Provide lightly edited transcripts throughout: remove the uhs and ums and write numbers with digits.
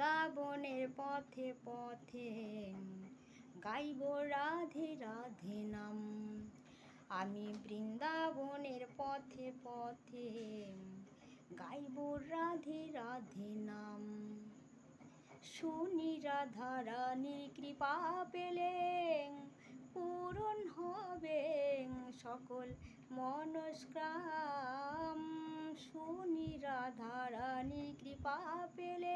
বৃন্দাবনের পথে পথে গাইব রাধে রাধে নাম। আমি বৃন্দাবনের পথে পথে গাইব রাধে রাধে নাম। শুনি রাধা রানীর কৃপা পেলে পূরণ হবে সকল মনস্কাম। শুনি রাধা রানীর কৃপা পেলে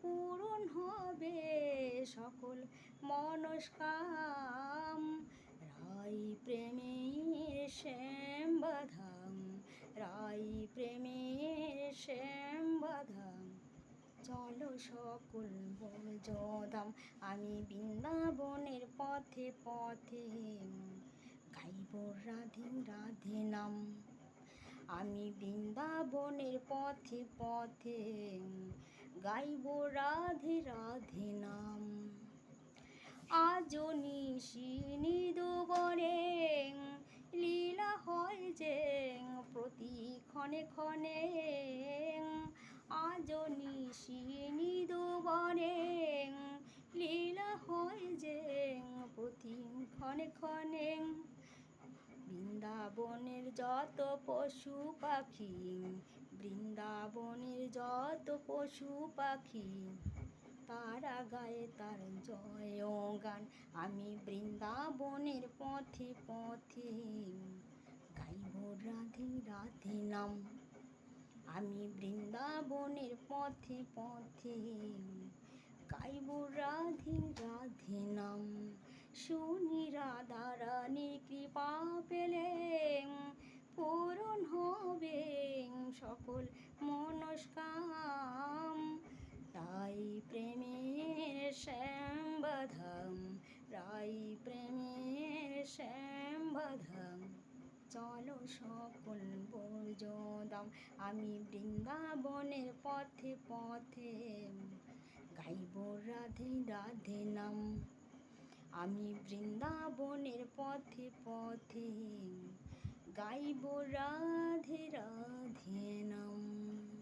পূরণ হবে সকল মনস্কাম। রাই প্রেমের শ্যাম বাধাম, রাই প্রেমের শ্যাম বাধাম। চলো সকল ব্রজধাম। আমি বৃন্দাবনের পথে পথে গাইব রাধে রাধে নাম। আমি বৃন্দাবনের পথে পথে গাইব রাধে রাধে নাম। আজো নিশি নিদুবনে লীলা হয় যে প্রতি ক্ষণে ক্ষণে। আজো নিশি নিদুবনে লীলা হয় যে প্রতি ক্ষণে ক্ষণে। বৃন্দাবনের যত পশু পাখি, বৃন্দাবনের যত পশু পাখি, তারা গায়ে তার জয় গান। আমি বৃন্দাবনের পথে পথে গাইব রাধে রাধে নাম। আমি বৃন্দাবনের পথে পথে গাইব রাধে রাধে নাম। শুনি রাধা রানীর কৃপা পেলে পূরণ হবে সকল মনস্কাম। রাই প্রেমের শ্যাম বাধাম, রাই প্রেমের শ্যাম বাধাম। চলো সকল ব্রজধাম। আমি বৃন্দাবনের পথে পথে গাইব রাধে রাধে নাম। আমি বৃন্দাবনের পথে পথে গাইব রাধে রাধে নাম।